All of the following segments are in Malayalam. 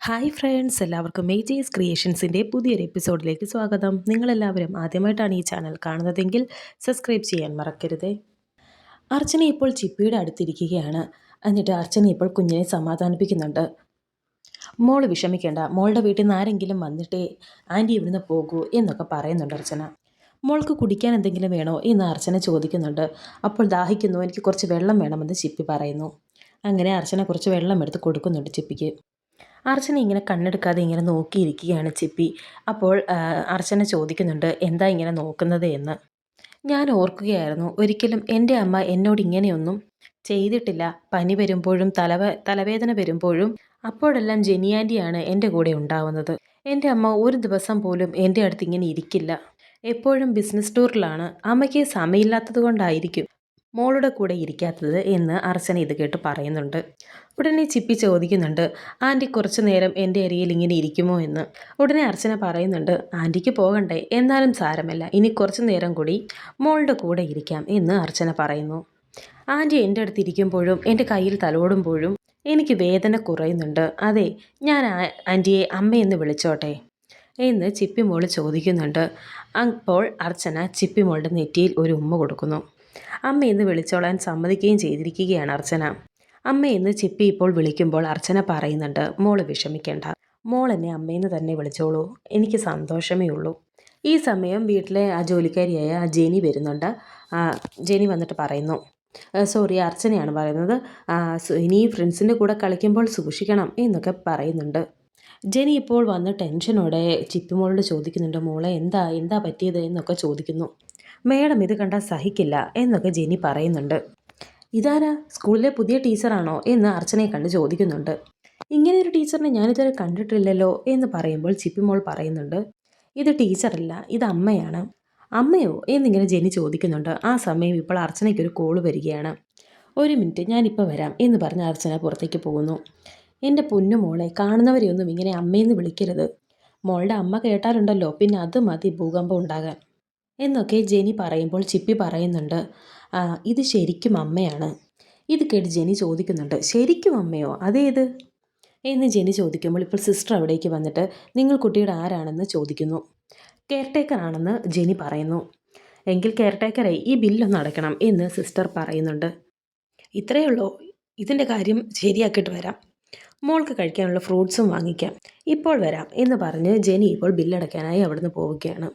ഹായ് ഫ്രണ്ട്സ്, എല്ലാവർക്കും മേജേഴ്സ് ക്രിയേഷൻസിൻ്റെ പുതിയൊരു എപ്പിസോഡിലേക്ക് സ്വാഗതം. നിങ്ങളെല്ലാവരും ആദ്യമായിട്ടാണ് ഈ ചാനൽ കാണുന്നതെങ്കിൽ സബ്സ്ക്രൈബ് ചെയ്യാൻ മറക്കരുതേ. അർച്ചന ഇപ്പോൾ ചിപ്പിയുടെ അടുത്തിരിക്കുകയാണ്. എന്നിട്ട് അർച്ചന ഇപ്പോൾ കുഞ്ഞിനെ സമാധാനിപ്പിക്കുന്നുണ്ട്. മോള് വിഷമിക്കേണ്ട, മോളുടെ വീട്ടിൽ നിന്ന് ആരെങ്കിലും വന്നിട്ടേ ആൻറ്റി ഇവിടുന്ന് പോകൂ എന്നൊക്കെ പറയുന്നുണ്ട് അർച്ചന. മോൾക്ക് കുടിക്കാൻ എന്തെങ്കിലും വേണോ എന്ന് അർച്ചന ചോദിക്കുന്നുണ്ട്. അപ്പോൾ ദാഹിക്കുന്നു, എനിക്ക് കുറച്ച് വെള്ളം വേണമെന്ന് ചിപ്പി പറയുന്നു. അങ്ങനെ അർച്ചന കുറച്ച് വെള്ളം എടുത്ത് കൊടുക്കുന്നുണ്ട് ചിപ്പിക്ക്. അർച്ചന ഇങ്ങനെ കണ്ണെടുക്കാതെ ഇങ്ങനെ നോക്കിയിരിക്കുകയാണ് ചിപ്പി. അപ്പോൾ അർച്ചന ചോദിക്കുന്നുണ്ട്, എന്താ ഇങ്ങനെ നോക്കുന്നത് എന്ന്. ഞാൻ ഓർക്കുകയായിരുന്നു, ഒരിക്കലും എൻ്റെ അമ്മ എന്നോട് ഇങ്ങനെയൊന്നും ചെയ്തിട്ടില്ല. പനി വരുമ്പോഴും തലവേദന വരുമ്പോഴും അപ്പോഴെല്ലാം ജെനിയാൻ്റിയാണ് എൻ്റെ കൂടെ ഉണ്ടാവുന്നത്. എൻ്റെ അമ്മ ഒരു ദിവസം പോലും എൻ്റെ അടുത്ത് ഇങ്ങനെ ഇരിക്കില്ല. എപ്പോഴും ബിസിനസ് ടൂറിലാണ്. അമ്മയ്ക്ക് സമയമില്ലാത്തത് കൊണ്ടായിരിക്കും മോളുടെ കൂടെ ഇരിക്കാത്തത് എന്ന് അർച്ചന ഇത് കേട്ട് പറയുന്നുണ്ട്. ഉടനെ ചിപ്പി ചോദിക്കുന്നുണ്ട്, ആൻറ്റി കുറച്ചു നേരം എൻ്റെ അരികിൽ ഇങ്ങനെ ഇരിക്കുമോ എന്ന്. ഉടനെ അർച്ചന പറയുന്നുണ്ട്, ആൻറ്റിക്ക് പോകണ്ടേ, എന്നാലും സാരമല്ല, ഇനി കുറച്ചു നേരം കൂടി മോളുടെ കൂടെ ഇരിക്കാം എന്ന് അർച്ചന പറയുന്നു. ആൻറ്റി എൻ്റെ അടുത്ത് ഇരിക്കുമ്പോഴും എൻ്റെ കയ്യിൽ തലോടുമ്പോഴും എനിക്ക് വേദന കുറയുന്നുണ്ട്. അതെ, ഞാൻ ആൻറ്റിയെ അമ്മയെന്ന് വിളിച്ചോട്ടെ എന്ന് ചിപ്പി മോള് ചോദിക്കുന്നുണ്ട്. അപ്പോൾ അർച്ചന ചിപ്പി മോളുടെ നെറ്റിയിൽ ഒരു ഉമ്മ കൊടുക്കുന്നു. അമ്മയെന്ന് വിളിച്ചോളാൻ സമ്മതിക്കുകയും ചെയ്തിരിക്കുകയാണ് അർച്ചന. അമ്മയെന്ന് ചിപ്പി ഇപ്പോൾ വിളിക്കുമ്പോൾ അർച്ചന പറയുന്നുണ്ട്, മോള് വിഷമിക്കേണ്ട, മോൾ എന്നെ അമ്മയെന്ന് തന്നെ വിളിച്ചോളൂ, എനിക്ക് സന്തോഷമേ ഉള്ളൂ. ഈ സമയം വീട്ടിലെ ആ ജോലിക്കാരിയായ ജെനി വരുന്നുണ്ട്. ജെനി വന്നിട്ട് പറയുന്നു, സോറി, അർച്ചനയാണ് പറയുന്നത്, ഇനി ഫ്രണ്ട്സിൻ്റെ കൂടെ കളിക്കുമ്പോൾ സൂക്ഷിക്കണം എന്നൊക്കെ പറയുന്നുണ്ട്. ജെനി ഇപ്പോൾ വന്ന് ടെൻഷനോടെ ചിപ്പിമോളോട് ചോദിക്കുന്നുണ്ട്, മോളെ എന്താ എന്താ പറ്റിയത് എന്നൊക്കെ ചോദിക്കുന്നു. മേഡം ഇത് കണ്ടാൽ സഹിക്കില്ല എന്നൊക്കെ ജെനി പറയുന്നുണ്ട്. ഇതാരാ, സ്കൂളിലെ പുതിയ ടീച്ചറാണോ എന്ന് അർച്ചനയെ കണ്ട് ചോദിക്കുന്നുണ്ട്. ഇങ്ങനെ ഒരു ടീച്ചറിനെ ഞാനിതുവരെ കണ്ടിട്ടില്ലല്ലോ എന്ന് പറയുമ്പോൾ ചിപ്പിമോൾ പറയുന്നുണ്ട്, ഇത് ടീച്ചറല്ല, ഇത് അമ്മയാണ്. അമ്മയോ എന്നിങ്ങനെ ജെനി ചോദിക്കുന്നുണ്ട്. ആ സമയം ഇപ്പോൾ അർച്ചനയ്ക്കൊരു കോള് വരികയാണ്. ഒരു മിനിറ്റ്, ഞാനിപ്പോൾ വരാം എന്ന് പറഞ്ഞ് അർച്ചന പുറത്തേക്ക് പോകുന്നു. എൻ്റെ പൊന്നു മോളെ, കാണുന്നവരെയൊന്നും ഇങ്ങനെ അമ്മയെന്ന് വിളിക്കരുത്. മോളുടെ അമ്മ കേട്ടാലുണ്ടല്ലോ, പിന്നെ അത് മതി ഭൂകമ്പം ഉണ്ടാകാൻ എന്നൊക്കെ ജെനി പറയുമ്പോൾ ചിപ്പി പറയുന്നുണ്ട്, ഇത് ശരിക്കും അമ്മയാണ്. ഇത് കേട്ട് ജെനി ചോദിക്കുന്നുണ്ട്, ശരിക്കും അമ്മയോ, അതേത് എന്ന് ജെനി ചോദിക്കുമ്പോൾ ഇപ്പോൾ സിസ്റ്റർ അവിടേക്ക് വന്നിട്ട് നിങ്ങൾ കുട്ടിയുടെ ആരാണെന്ന് ചോദിക്കുന്നു. കെയർടേക്കർ ആണെന്ന് ജെനി പറയുന്നു. എങ്കിൽ കെയർടേക്കറെ ഈ ബില്ലൊന്ന് അടയ്ക്കണം എന്ന് സിസ്റ്റർ പറയുന്നുണ്ട്. ഇത്രയേ ഉള്ളൂ, ഇതിൻ്റെ കാര്യം ശരിയാക്കിയിട്ട് വരാം, മോൾക്ക് കഴിക്കാനുള്ള ഫ്രൂട്ട്സും വാങ്ങിക്കാം, ഇപ്പോൾ വരാം എന്ന് പറഞ്ഞ് ജെനി ഇപ്പോൾ ബില്ലടയ്ക്കാനായി അവിടുന്ന് പോവുകയാണ്.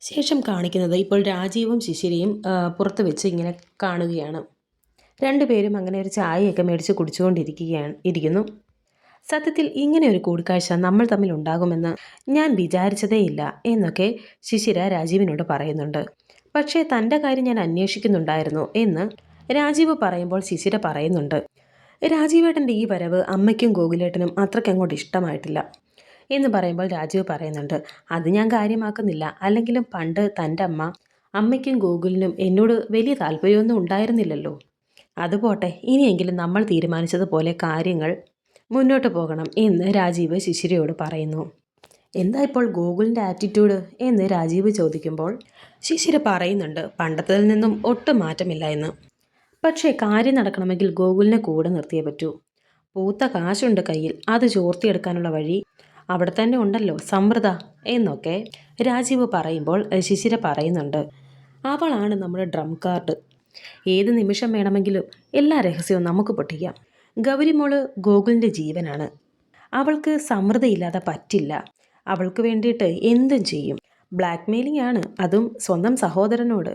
ശേഷം കാണിക്കുന്നത് ഇപ്പോൾ രാജീവും ശിശിരയും പുറത്ത് വെച്ച് ഇങ്ങനെ കാണുകയാണ്. രണ്ടുപേരും അങ്ങനെ ഒരു ചായയൊക്കെ മേടിച്ച് ഇരിക്കുന്നു. സത്യത്തിൽ ഇങ്ങനെ ഒരു കൂടിക്കാഴ്ച നമ്മൾ തമ്മിൽ ഉണ്ടാകുമെന്ന് ഞാൻ വിചാരിച്ചതേയില്ല എന്നൊക്കെ ശിശിര രാജീവിനോട് പറയുന്നുണ്ട്. പക്ഷേ തൻ്റെ കാര്യം ഞാൻ അന്വേഷിക്കുന്നുണ്ടായിരുന്നു എന്ന് രാജീവ് പറയുമ്പോൾ ശിശിര പറയുന്നുണ്ട്, രാജീവേട്ടൻ്റെ ഈ വരവ് അമ്മയ്ക്കും ഗോകുലേട്ടനും അത്രയ്ക്കങ്ങോട്ട് ഇഷ്ടമായിട്ടില്ല എന്ന് പറയുമ്പോൾ രാജീവ് പറയുന്നുണ്ട്, അത് ഞാൻ കാര്യമാക്കുന്നില്ല, അല്ലെങ്കിലും പണ്ട് തൻ്റെ അമ്മയ്ക്കും ഗോകുലിനും എന്നോട് വലിയ താല്പര്യമൊന്നും ഉണ്ടായിരുന്നില്ലല്ലോ. അതുപോട്ടെ, ഇനിയെങ്കിലും നമ്മൾ തീരുമാനിച്ചതുപോലെ കാര്യങ്ങൾ മുന്നോട്ട് പോകണം എന്ന് രാജീവ് ശിശിരയോട് പറയുന്നു. എന്താ ഇപ്പോൾ ഗോകുലിൻ്റെ ആറ്റിറ്റ്യൂഡ് എന്ന് രാജീവ് ചോദിക്കുമ്പോൾ ശിശിര പറയുന്നുണ്ട്, പണ്ടത്തിൽ നിന്നും ഒട്ടും മാറ്റമില്ല എന്ന്. പക്ഷേ കാര്യം നടക്കണമെങ്കിൽ ഗോകുലിനെ കൂടെ നിർത്തിയേ പറ്റൂ. പൂത്ത കാശുണ്ട് കയ്യിൽ, അത് ചോർത്തിയെടുക്കാനുള്ള വഴി അവിടെ തന്നെ ഉണ്ടല്ലോ, സമൃദ്ധ എന്നൊക്കെ രാജീവ് പറയുമ്പോൾ ശിശിര പറയുന്നുണ്ട്, അവളാണ് നമ്മുടെ ഡ്രം കാർഡ്. ഏത് നിമിഷം വേണമെങ്കിലും എല്ലാ രഹസ്യവും നമുക്ക് പൊട്ടിക്കാം. ഗൗരിമോള് ഗോകുലിൻ്റെ ജീവനാണ്. അവൾക്ക് സമൃദ്ധയില്ലാതെ പറ്റില്ല. അവൾക്ക് വേണ്ടിയിട്ട് എന്തും ചെയ്യും. ബ്ലാക്ക് മെയിലിംഗ് ആണ്, അതും സ്വന്തം സഹോദരനോട്.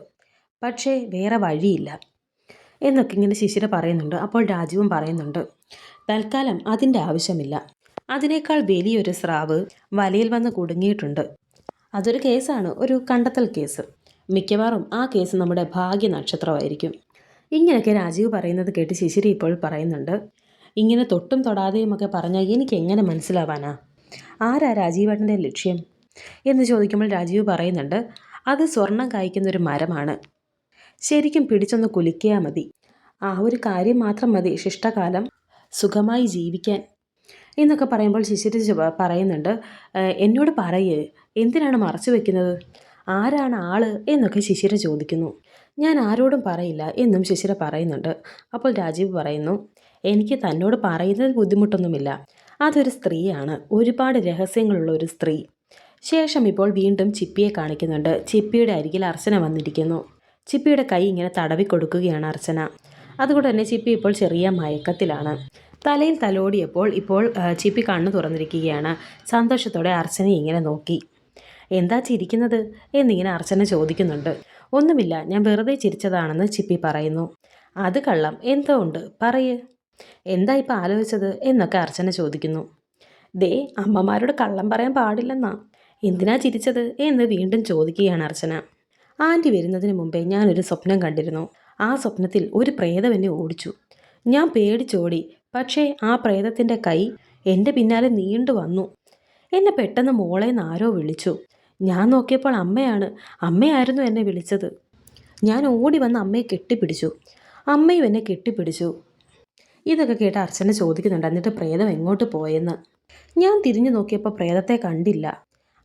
പക്ഷേ വേറെ വഴിയില്ല എന്നൊക്കെ ഇങ്ങനെ ശിശിര പറയുന്നുണ്ട്. അപ്പോൾ രാജീവും പറയുന്നുണ്ട്, തൽക്കാലം അതിൻ്റെ ആവശ്യമില്ല. അതിനേക്കാൾ വലിയൊരു സ്രാവ് വലയിൽ വന്ന് കുടുങ്ങിയിട്ടുണ്ട്. അതൊരു കേസാണ്, ഒരു കണ്ടെത്തൽ കേസ്. മിക്കവാറും ആ കേസ് നമ്മുടെ ഭാഗ്യ നക്ഷത്രമായിരിക്കും. ഇങ്ങനെയൊക്കെ രാജീവ് പറയുന്നത് കേട്ട് ശിശിരി ഇപ്പോൾ പറയുന്നുണ്ട്, ഇങ്ങനെ തൊട്ടും തൊടാതെയുമൊക്കെ പറഞ്ഞാൽ എനിക്ക് എങ്ങനെ മനസ്സിലാവാനാ, ആരാ രാജീവേട്ടൻ്റെ ലക്ഷ്യം എന്ന് ചോദിക്കുമ്പോൾ രാജീവ് പറയുന്നുണ്ട്, അത് സ്വർണം കായ്ക്കുന്നൊരു മരമാണ്. ശരിക്കും പിടിച്ചൊന്ന് കുലുക്കിയാൽ മതി. ആ ഒരു കാര്യം മാത്രം മതി ശിഷ്ടകാലം സുഖമായി ജീവിക്കാൻ എന്നൊക്കെ പറയുമ്പോൾ ശിശിര പറയുന്നുണ്ട്, എന്നോട് പറയേ, എന്തിനാണ് മറച്ചു വെക്കുന്നത്, ആരാണ് ആള് എന്നൊക്കെ ശിശിര ചോദിക്കുന്നു. ഞാൻ ആരോടും പറയില്ല എന്നും ശിശിര പറയുന്നുണ്ട്. അപ്പോൾ രാജീവ് പറയുന്നു, എനിക്ക് തന്നോട് പറയുന്നതിൽ ബുദ്ധിമുട്ടൊന്നുമില്ല, അതൊരു സ്ത്രീയാണ്, ഒരുപാട് രഹസ്യങ്ങളുള്ള ഒരു സ്ത്രീ. ശേഷം ഇപ്പോൾ വീണ്ടും ചിപ്പിയെ കാണിക്കുന്നുണ്ട്. ചിപ്പിയുടെ അരികിൽ അർച്ചന വന്നിരിക്കുന്നു. ചിപ്പിയുടെ കൈ ഇങ്ങനെ തടവി കൊടുക്കുകയാണ് അർച്ചന. അതുകൊണ്ട് തന്നെ ചിപ്പി ഇപ്പോൾ ചെറിയ മയക്കത്തിലാണ്. തലയിൽ തലോടിയപ്പോൾ ഇപ്പോൾ ചിപ്പി കണ്ണു തുറന്നിരിക്കുകയാണ്. സന്തോഷത്തോടെ അർച്ചനയെ ഇങ്ങനെ നോക്കി. എന്താ ചിരിക്കുന്നത് എന്നിങ്ങനെ അർച്ചന ചോദിക്കുന്നുണ്ട്. ഒന്നുമില്ല, ഞാൻ വെറുതെ ചിരിച്ചതാണെന്ന് ചിപ്പി പറയുന്നു. അത് കള്ളം, എന്തോ ഉണ്ട്, പറയ്. എന്താ ഇപ്പം ആലോചിച്ചത് എന്നൊക്കെ അർച്ചന ചോദിക്കുന്നു. ദേ, അമ്മമാരോട് കള്ളം പറയാൻ പാടില്ലെന്നാ. എന്തിനാ ചിരിച്ചത് എന്ന് വീണ്ടും ചോദിക്കുകയാണ് അർച്ചന. ആൻറ്റി വരുന്നതിന് മുമ്പേ ഞാനൊരു സ്വപ്നം കണ്ടിരുന്നു. ആ സ്വപ്നത്തിൽ ഒരു പ്രേതം എന്നെ ഓടിച്ചു. ഞാൻ പേടിച്ചോടി. പക്ഷേ ആ പ്രേതത്തിൻ്റെ കൈ എൻ്റെ പിന്നാലെ നീണ്ടു വന്നു. എന്നെ പെട്ടെന്ന് മോളേന്ന് ആരോ വിളിച്ചു. ഞാൻ നോക്കിയപ്പോൾ അമ്മയായിരുന്നു എന്നെ വിളിച്ചത്. ഞാൻ ഓടി വന്ന് അമ്മയെ കെട്ടിപ്പിടിച്ചു. അമ്മയും എന്നെ കെട്ടിപ്പിടിച്ചു. ഇതൊക്കെ കേട്ട് അർച്ചന ചോദിക്കുന്നുണ്ട്, എന്നിട്ട് പ്രേതം എങ്ങോട്ട് പോയെന്ന്. ഞാൻ തിരിഞ്ഞു നോക്കിയപ്പോൾ പ്രേതത്തെ കണ്ടില്ല.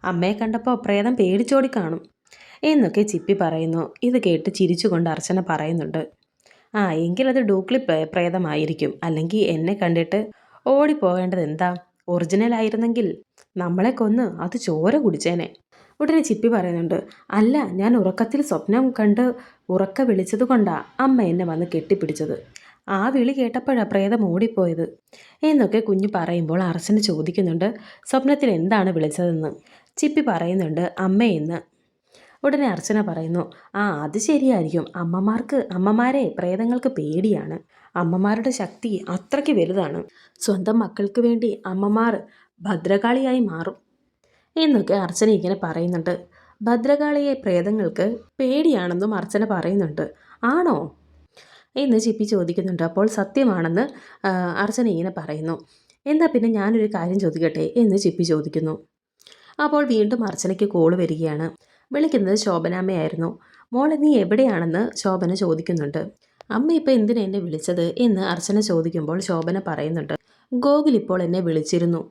അമ്മയെ കണ്ടപ്പോൾ പ്രേതം പേടിച്ചോടി കാണും എന്നൊക്കെ ചിപ്പി പറയുന്നു. ഇത് കേട്ട് ചിരിച്ചുകൊണ്ട് അർച്ചന പറയുന്നുണ്ട്, ആ എങ്കിലത് ഡ്യൂപ്ലിക്കേറ്റ് പ്രേതമായിരിക്കും. അല്ലെങ്കിൽ എന്നെ കണ്ടിട്ട് ഓടിപ്പോകേണ്ടത് എന്താ? ഒറിജിനൽ ആയിരുന്നെങ്കിൽ നമ്മളെ കൊന്ന് അത് ചോര കുടിച്ചേനെ. ഉടനെ ചിപ്പി പറയുന്നുണ്ട്, അല്ല, ഞാൻ ഉറക്കത്തിൽ സ്വപ്നം കണ്ട് ഉറക്ക വിളിച്ചത് കൊണ്ടാ അമ്മ എന്നെ വന്ന് കെട്ടിപ്പിടിച്ചത്. ആ വിളി കേട്ടപ്പോഴാണ് പ്രേതം ഓടിപ്പോയത് എന്നൊക്കെ കുഞ്ഞ് പറയുമ്പോൾ അർച്ചന ചോദിക്കുന്നുണ്ട്, സ്വപ്നത്തിൽ എന്താണ് വിളിച്ചതെന്ന്. ചിപ്പി പറയുന്നുണ്ട്, അമ്മയെന്ന്. ഉടനെ അർച്ചന പറയുന്നു, ആ അത് ശരിയായിരിക്കും. അമ്മമാരെ പ്രേതങ്ങൾക്ക് പേടിയാണ്. അമ്മമാരുടെ ശക്തി അത്രയ്ക്ക് വലുതാണ്. സ്വന്തം മക്കൾക്ക് വേണ്ടി അമ്മമാർ ഭദ്രകാളിയായി മാറും എന്നൊക്കെ അർച്ചന ഇങ്ങനെ പറയുന്നുണ്ട്. ഭദ്രകാളിയെ പ്രേതങ്ങൾക്ക് പേടിയാണെന്നും അർച്ചന പറയുന്നുണ്ട്. ആണോ എന്ന് ചിപ്പി ചോദിക്കുന്നുണ്ട്. അപ്പോൾ സത്യമാണെന്ന് അർച്ചന ഇങ്ങനെ പറയുന്നു. എന്നാൽ പിന്നെ ഞാനൊരു കാര്യം ചോദിക്കട്ടെ എന്ന് ചിപ്പി ചോദിക്കുന്നു. അപ്പോൾ വീണ്ടും അർച്ചനയ്ക്ക് കോള് വരികയാണ്. വിളിക്കുന്നത് ശോഭനാമ്മയായിരുന്നു. മോളെ നീ എവിടെയാണെന്ന് ശോഭന ചോദിക്കുന്നുണ്ട്. അമ്മ ഇപ്പോൾ എന്തിനാ എന്നെ വിളിച്ചത് എന്ന് അർച്ചന ചോദിക്കുമ്പോൾ ശോഭന പറയുന്നുണ്ട്, ഗോകുൽ ഇപ്പോൾ എന്നെ വിളിച്ചിരുന്നു.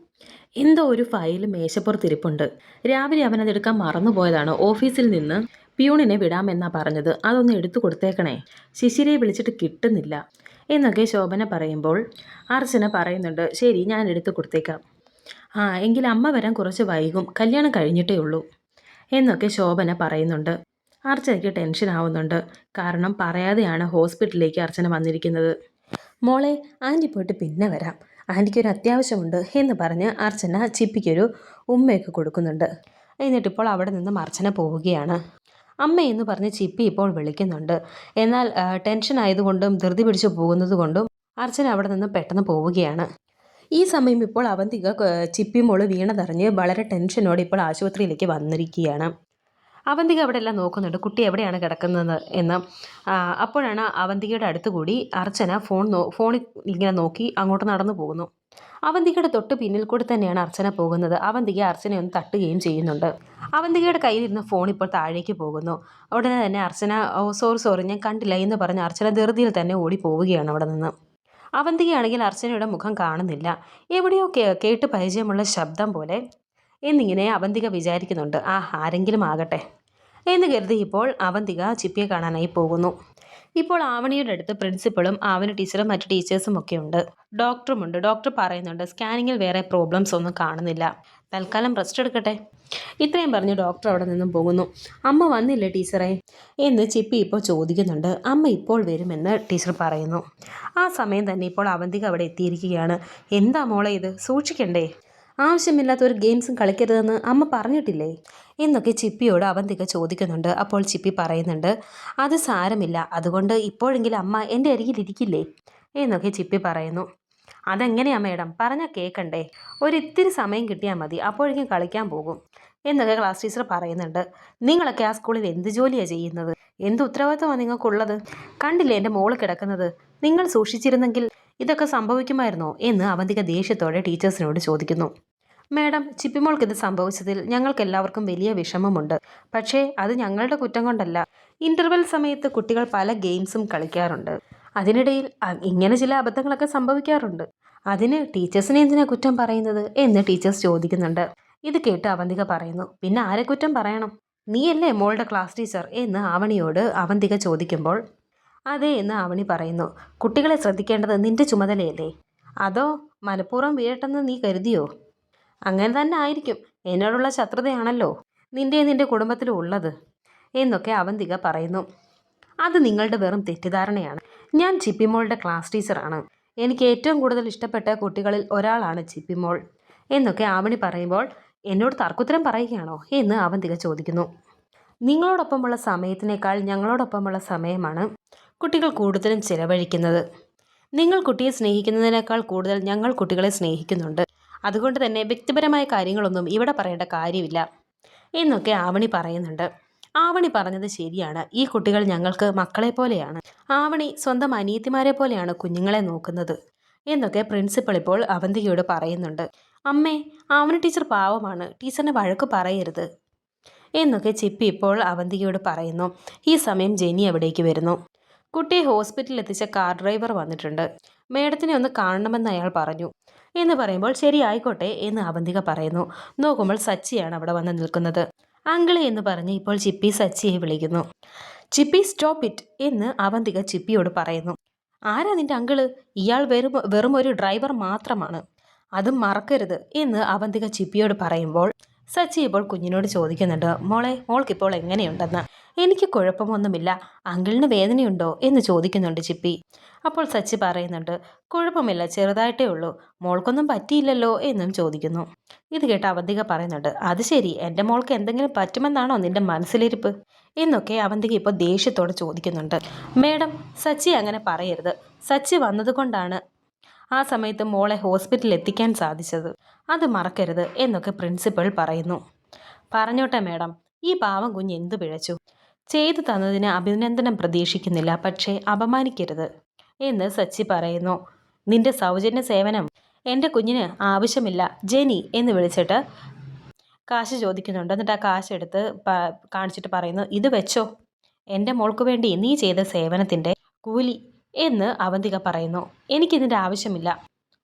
എന്തോ ഒരു ഫയൽ മേശപ്പുറത്തിരിപ്പുണ്ട്. രാവിലെ അവനതെടുക്കാൻ മറന്നുപോയതാണ്. ഓഫീസിൽ നിന്ന് പ്യൂണിനെ വിടാമെന്നാ പറഞ്ഞത്. അതൊന്ന് എടുത്തു കൊടുത്തേക്കണേ. ശിശിരയെ വിളിച്ചിട്ട് കിട്ടുന്നില്ല എന്നൊക്കെ ശോഭന പറയുമ്പോൾ അർച്ചന പറയുന്നുണ്ട്, ശരി, ഞാൻ എടുത്തു കൊടുത്തേക്കാം. ആ എങ്കിൽ അമ്മ വരാൻ കുറച്ച് വൈകും, കല്യാണം കഴിഞ്ഞിട്ടേ ഉള്ളൂ എന്നൊക്കെ ശോഭന പറയുന്നുണ്ട്. അർച്ചനയ്ക്ക് ടെൻഷൻ ആവുന്നുണ്ട്. കാരണം പറയാതെയാണ് ഹോസ്പിറ്റലിലേക്ക് അർച്ചന വന്നിരിക്കുന്നത്. മോളെ, ആൻറ്റി പോയിട്ട് പിന്നെ വരാം, ആൻറ്റിക്കൊരു അത്യാവശ്യമുണ്ട് എന്ന് പറഞ്ഞ് അർച്ചന ചിപ്പിക്കൊരു ഉമ്മയൊക്കെ കൊടുക്കുന്നുണ്ട്. എന്നിട്ടിപ്പോൾ അവിടെ നിന്നും അർച്ചന പോവുകയാണ്. അമ്മയെന്ന് പറഞ്ഞ് ചിപ്പി ഇപ്പോൾ വിളിക്കുന്നുണ്ട്. എന്നാൽ ടെൻഷൻ ആയതുകൊണ്ടും ധൃതി പിടിച്ചു പോകുന്നത് കൊണ്ടും അർച്ചന അവിടെ നിന്ന് പെട്ടെന്ന് പോവുകയാണ്. ഈ സമയം ഇപ്പോൾ അവന്തിക ചിപ്പി മോള് വീണതറിഞ്ഞ് വളരെ ടെൻഷനോടെ ഇപ്പോൾ ആശുപത്രിയിലേക്ക് വന്നിരിക്കുകയാണ്. അവന്തിക അവിടെ എല്ലാം നോക്കുന്നുണ്ട്, കുട്ടി എവിടെയാണ് കിടക്കുന്നത് എന്ന്. അപ്പോഴാണ് അവന്തികയുടെ അടുത്ത് കൂടി അർച്ചന ഫോണിൽ ഇങ്ങനെ നോക്കി അങ്ങോട്ട് നടന്നു പോകുന്നു. അവന്തികയുടെ തൊട്ട് പിന്നിൽ കൂടി തന്നെയാണ് അർച്ചന പോകുന്നത്. അവന്തിക അർച്ചനയെ ഒന്ന് തട്ടുകയും ചെയ്യുന്നുണ്ട്. അവന്തികയുടെ കയ്യിലിരുന്ന് ഫോൺ ഇപ്പോൾ താഴേക്ക് പോകുന്നു. ഉടനെ തന്നെ അർച്ചന സോറി ഞാൻ കണ്ടില്ല എന്ന് പറഞ്ഞ് അർച്ചന ധൃതിയിൽ തന്നെ ഓടി പോവുകയാണ് അവിടെ നിന്ന്. അവന്തികയാണെങ്കിൽ അർച്ചനയുടെ മുഖം കാണുന്നില്ല. എവിടെയോ കേട്ട് പരിചയമുള്ള ശബ്ദം പോലെ എന്നിങ്ങനെ അവന്തിക വിചാരിക്കുന്നുണ്ട്. ആരെങ്കിലും ആകട്ടെ എന്ന് കരുതി ഇപ്പോൾ അവന്തിക ചിപ്പിയെ കാണാനായി പോകുന്നു. ഇപ്പോൾ ആവണിയുടെ അടുത്ത് പ്രിൻസിപ്പളും ആവണി ടീച്ചറും മറ്റു ടീച്ചേഴ്സും ഒക്കെ ഉണ്ട്. ഡോക്ടറുമുണ്ട്. ഡോക്ടർ പറയുന്നുണ്ട്, സ്കാനിങ്ങിൽ വേറെ പ്രോബ്ലംസ് ഒന്നും കാണുന്നില്ല, തൽക്കാലം റെസ്റ്റ് എടുക്കട്ടെ. ഇത്രയും പറഞ്ഞ് ഡോക്ടർ അവിടെ നിന്നും പോകുന്നു. അമ്മ വന്നില്ലേ ടീച്ചറെ എന്ന് ചിപ്പി ഇപ്പോൾ ചോദിക്കുന്നുണ്ട്. അമ്മ ഇപ്പോൾ വരുമെന്ന് ടീച്ചർ പറയുന്നു. ആ സമയം തന്നെ ഇപ്പോൾ അവന്തിക അവിടെ എത്തിയിരിക്കുകയാണ്. എന്താ മോളെ ഇത്, സൂക്ഷിക്കണ്ടേ? ആവശ്യമില്ലാത്ത ഒരു ഗെയിംസും കളിക്കരുതെന്ന് അമ്മ പറഞ്ഞിട്ടില്ലേ എന്നൊക്കെ ചിപ്പിയോട് അവന്തിക ചോദിക്കുന്നുണ്ട്. അപ്പോൾ ചിപ്പി പറയുന്നുണ്ട്, അത് സാരമില്ല, അതുകൊണ്ട് ഇപ്പോഴെങ്കിലും അമ്മ എൻ്റെ അരികിലിരിക്കില്ലേ എന്നൊക്കെ ചിപ്പി പറയുന്നു. അതെങ്ങനെയാ മേഡം, പറഞ്ഞാൽ കേൾക്കണ്ടേ? ഒരിത്തിരി സമയം കിട്ടിയാൽ മതി, അപ്പോഴേക്കും കളിക്കാൻ പോകും എന്നൊക്കെ ക്ലാസ് ടീച്ചർ പറയുന്നുണ്ട്. നിങ്ങളൊക്കെ ആ സ്കൂളിൽ എന്ത് ജോലിയാണ് ചെയ്യുന്നത്? എന്ത് ഉത്തരവാദിത്തമാണ് നിങ്ങൾക്കുള്ളത്? കണ്ടില്ലേ എൻ്റെ മോള് കിടക്കുന്നത്? നിങ്ങൾ സൂക്ഷിച്ചിരുന്നെങ്കിൽ ഇതൊക്കെ സംഭവിക്കുമായിരുന്നോ എന്ന് അവന്തിക ദേഷ്യത്തോടെ ടീച്ചേഴ്സിനോട് ചോദിക്കുന്നു. മാഡം, ചിപ്പിമോൾക്ക് ഇത് സംഭവിച്ചതിൽ ഞങ്ങൾക്ക് എല്ലാവർക്കും വലിയ വിഷമമുണ്ട്. പക്ഷേ അത് ഞങ്ങളുടെ കുറ്റം കൊണ്ടല്ല. ഇൻ്റർവെൽ സമയത്ത് കുട്ടികൾ പല ഗെയിംസും കളിക്കാറുണ്ട്. അതിനിടയിൽ ഇങ്ങനെ ചില അബദ്ധങ്ങളൊക്കെ സംഭവിക്കാറുണ്ട്. അതിന് ടീച്ചേഴ്സിനെ എന്തിനാ കുറ്റം പറയുന്നത് എന്ന് ടീച്ചേഴ്സ് ചോദിക്കുന്നുണ്ട്. ഇത് കേട്ട് അവന്തിക പറയുന്നു, പിന്നെ ആരെ കുറ്റം പറയണം? നീയല്ലേ മോളുടെ ക്ലാസ് ടീച്ചർ എന്ന് ആവണിയോട് അവന്തിക ചോദിക്കുമ്പോൾ അതെ എന്ന് ആവണി പറയുന്നു. കുട്ടികളെ ശ്രദ്ധിക്കേണ്ടത് നിന്റെ ചുമതലയല്ലേ, അതോ മനഃപൂർവ്വം വീഴട്ടെന്ന് നീ കരുതിയോ? അങ്ങനെ തന്നെ ആയിരിക്കും. എന്നോടുള്ള ശത്രുതയാണല്ലോ നിന്റെ കുടുംബത്തിലും ഉള്ളത് എന്നൊക്കെ അവന്തിക പറയുന്നു. അത് നിങ്ങളുടെ വെറും തെറ്റിദ്ധാരണയാണ്. ഞാൻ ചിപ്പിമോളുടെ ക്ലാസ് ടീച്ചറാണ്. എനിക്ക് ഏറ്റവും കൂടുതൽ ഇഷ്ടപ്പെട്ട കുട്ടികളിൽ ഒരാളാണ് ചിപ്പിമോൾ എന്നൊക്കെ ആവണി പറയുമ്പോൾ, എന്നോട് തർക്കുത്തരം പറയുകയാണോ എന്ന് അവന്തിക ചോദിക്കുന്നു. നിങ്ങളോടൊപ്പമുള്ള സമയത്തിനേക്കാൾ ഞങ്ങളോടൊപ്പമുള്ള സമയമാണ് കുട്ടികൾ കൂടുതലും ചിലവഴിക്കുന്നത്. നിങ്ങൾ കുട്ടിയെ സ്നേഹിക്കുന്നതിനേക്കാൾ കൂടുതൽ ഞങ്ങൾ കുട്ടികളെ സ്നേഹിക്കുന്നുണ്ട്. അതുകൊണ്ട് തന്നെ വ്യക്തിപരമായ കാര്യങ്ങളൊന്നും ഇവിടെ പറയേണ്ട കാര്യമില്ല എന്നൊക്കെ ആവണി പറയുന്നുണ്ട്. ആവണി പറഞ്ഞത് ശരിയാണ്. ഈ കുട്ടികൾ ഞങ്ങൾക്ക് മക്കളെ പോലെയാണ്. ആവണി സ്വന്തം അനിയത്തിമാരെ പോലെയാണ് കുഞ്ഞുങ്ങളെ നോക്കുന്നത് എന്നൊക്കെ പ്രിൻസിപ്പൾ ഇപ്പോൾ അവന്തികയോട് പറയുന്നുണ്ട്. അമ്മേ, ആവണി ടീച്ചർ പാവമാണ്, ടീച്ചറിനെ വഴക്ക് പറയരുത് എന്നൊക്കെ ചിപ്പി ഇപ്പോൾ അവന്തികയോട് പറയുന്നു. ഈ സമയം ജെനി അവിടേക്ക് വരുന്നു. കുട്ടിയെ ഹോസ്പിറ്റലിൽ എത്തിച്ച കാർ ഡ്രൈവർ വന്നിട്ടുണ്ട്. മേഡത്തിനെ ഒന്ന് കാണണമെന്ന് അയാൾ പറഞ്ഞു എന്ന് പറയുമ്പോൾ, ശരി ആയിക്കോട്ടെ എന്ന് അവന്തിക പറയുന്നു. നോക്കുമ്പോൾ സച്ചിയാണ് അവിടെ വന്ന് നിൽക്കുന്നത്. അങ്കിളെ എന്ന് പറഞ്ഞ് ഇപ്പോൾ ചിപ്പി സച്ചിയെ വിളിക്കുന്നു. ചിപ്പി സ്റ്റോപ്പ് ഇറ്റ് എന്ന് അവന്തിക ചിപ്പിയോട് പറയുന്നു. ആരാ നിന്റെ അങ്കിള്? ഇയാൾ വെറും ഒരു ഡ്രൈവർ മാത്രമാണ്, അതും മറക്കരുത് എന്ന് അവന്തിക ചിപ്പിയോട് പറയുമ്പോൾ, സച്ചി ഇപ്പോൾ കുഞ്ഞിനോട് ചോദിക്കുന്നുണ്ട്, മോൾക്കിപ്പോൾ എങ്ങനെയുണ്ടെന്ന്. എനിക്ക് കുഴപ്പമൊന്നുമില്ല, അങ്കിളിന് വേദനയുണ്ടോ എന്ന് ചോദിക്കുന്നുണ്ട് ചിപ്പി. അപ്പോൾ സച്ചി പറയുന്നുണ്ട്, കുഴപ്പമില്ല, ചെറുതായിട്ടേ ഉള്ളൂ, മോൾക്കൊന്നും പറ്റിയില്ലല്ലോ എന്നും ചോദിക്കുന്നു. ഇത് കേട്ട് അവന്തിക പറയുന്നുണ്ട്, അത് ശരി, എൻ്റെ മോൾക്ക് എന്തെങ്കിലും പറ്റുമെന്നാണോ നിന്റെ മനസ്സിലിരിപ്പ് എന്നൊക്കെ അവന്തിക ഇപ്പോൾ ദേഷ്യത്തോടെ ചോദിക്കുന്നുണ്ട്. മേഡം, സച്ചി അങ്ങനെ പറയരുത്. സച്ചി വന്നതുകൊണ്ടാണ് ആ സമയത്ത് മോളെ ഹോസ്പിറ്റലിൽ എത്തിക്കാൻ സാധിച്ചത്, അത് മറക്കരുത് എന്നൊക്കെ പ്രിൻസിപ്പൽ പറയുന്നു. പറഞ്ഞോട്ടെ മേഡം, ഈ പാവം കുഞ്ഞ് എന്തു പിഴച്ചു? ചെയ്തു തന്നതിന് അഭിനന്ദനം പ്രതീക്ഷിക്കുന്നില്ല, പക്ഷേ അപമാനിക്കരുത് എന്ന് സച്ചി പറയുന്നു. നിന്റെ സൗജന്യ സേവനം എൻ്റെ കുഞ്ഞിന് ആവശ്യമില്ല ജെനി എന്ന് വിളിച്ചിട്ട് കാശ് ചോദിക്കുന്നുണ്ട്. എന്നിട്ട് ആ കാശ് എടുത്ത് കാണിച്ചിട്ട് പറയുന്നു, ഇത് വെച്ചോ, എൻ്റെ മോൾക്ക് വേണ്ടി നീ ചെയ്ത സേവനത്തിൻ്റെ കൂലി എന്ന് അവന്തിക പറയുന്നു. എനിക്കിതിൻ്റെ ആവശ്യമില്ല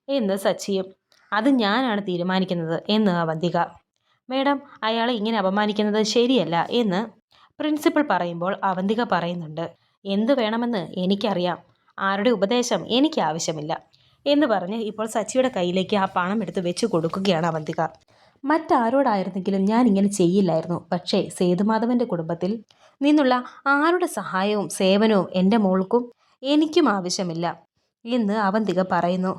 എന്ന് സച്ചിയും. അത് ഞാനാണ് തീരുമാനിക്കുന്നത് എന്ന് അവന്തിക. മേഡം, അയാളെ ഇങ്ങനെ അപമാനിക്കുന്നത് ശരിയല്ല എന്ന് പ്രിൻസിപ്പൽ പറയുമ്പോൾ അവന്തിക പറയുന്നുണ്ട്, എന്ത് വേണമെന്ന് എനിക്കറിയാം, ആരുടെ ഉപദേശം എനിക്ക് ആവശ്യമില്ല എന്ന് പറഞ്ഞ് ഇപ്പോൾ സച്ചിയുടെ കയ്യിലേക്ക് ആ പണം എടുത്ത് വെച്ച് കൊടുക്കുകയാണ് അവന്തിക. മറ്റാരോടായിരുന്നെങ്കിലും ഞാൻ ഇങ്ങനെ ചെയ്യില്ലായിരുന്നു, പക്ഷേ സേതുമാധവൻ്റെ കുടുംബത്തിൽ നിന്നുള്ള ആരുടെ സഹായവും സേവനവും എൻ്റെ മോൾക്കും എനിക്കും ആവശ്യമില്ല എന്ന് അവന്തിക പറയുന്നു.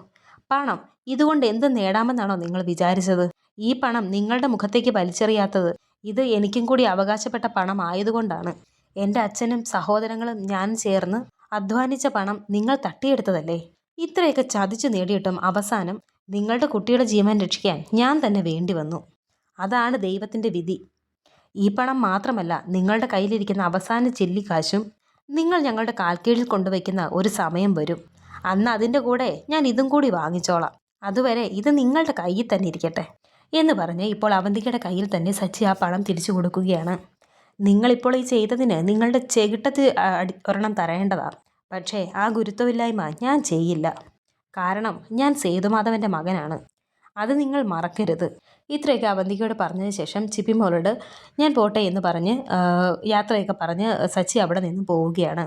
പണം, ഇതുകൊണ്ട് എന്ത് നേടാമെന്നാണോ നിങ്ങൾ വിചാരിച്ചത്? ഈ പണം നിങ്ങളുടെ മുഖത്തേക്ക് വലിച്ചെറിയാത്തത് ഇത് എനിക്കും കൂടി അവകാശപ്പെട്ട പണം ആയതുകൊണ്ടാണ്. എൻ്റെ അച്ഛനും സഹോദരങ്ങളും ഞാൻ ചേർന്ന് അധ്വാനിച്ച പണം നിങ്ങൾ തട്ടിയെടുത്തതല്ലേ? ഇത്രയൊക്കെ ചതിച്ചു നേടിയിട്ടും അവസാനം നിങ്ങളുടെ കുട്ടിയുടെ ജീവൻ രക്ഷിക്കാൻ ഞാൻ തന്നെ വേണ്ടി വന്നു. അതാണ് ദൈവത്തിൻ്റെ വിധി. ഈ പണം മാത്രമല്ല, നിങ്ങളുടെ കയ്യിലിരിക്കുന്ന അവസാന ചെല്ലിക്കാശും നിങ്ങൾ ഞങ്ങളുടെ കാൽക്കീഴിൽ കൊണ്ടുവയ്ക്കുന്ന ഒരു സമയം വരും. അന്ന് അതിൻ്റെ കൂടെ ഞാൻ ഇതും കൂടി വാങ്ങിച്ചോളാം. അതുവരെ ഇത് നിങ്ങളുടെ കയ്യിൽ തന്നെ ഇരിക്കട്ടെ എന്ന് പറഞ്ഞ് ഇപ്പോൾ അവന്തികയുടെ കയ്യിൽ തന്നെ സച്ചി ആ പണം തിരിച്ചു കൊടുക്കുകയാണ്. നിങ്ങളിപ്പോൾ ഈ ചെയ്തതിന് നിങ്ങളുടെ ചെകിട്ടത്തിൽ ഒരെണ്ണം തരേണ്ടതാണ്. പക്ഷേ ആ ഗുരുത്വമില്ലായ്മ ഞാൻ ചെയ്യില്ല. കാരണം ഞാൻ സേതുമാധവൻ്റെ മകനാണ്. അത് നിങ്ങൾ മറക്കരുത്. ഇത്രയൊക്കെ അവന്തികയോട് പറഞ്ഞതിന് ശേഷം ചിപ്പി മോളോട് ഞാൻ പോട്ടെ എന്ന് പറഞ്ഞ് യാത്രയൊക്കെ പറഞ്ഞ് സച്ചി അവിടെ നിന്ന് പോവുകയാണ്.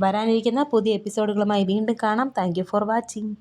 വരാനിരിക്കുന്ന പുതിയ എപ്പിസോഡുകളുമായി വീണ്ടും കാണാം. Thank you for watching.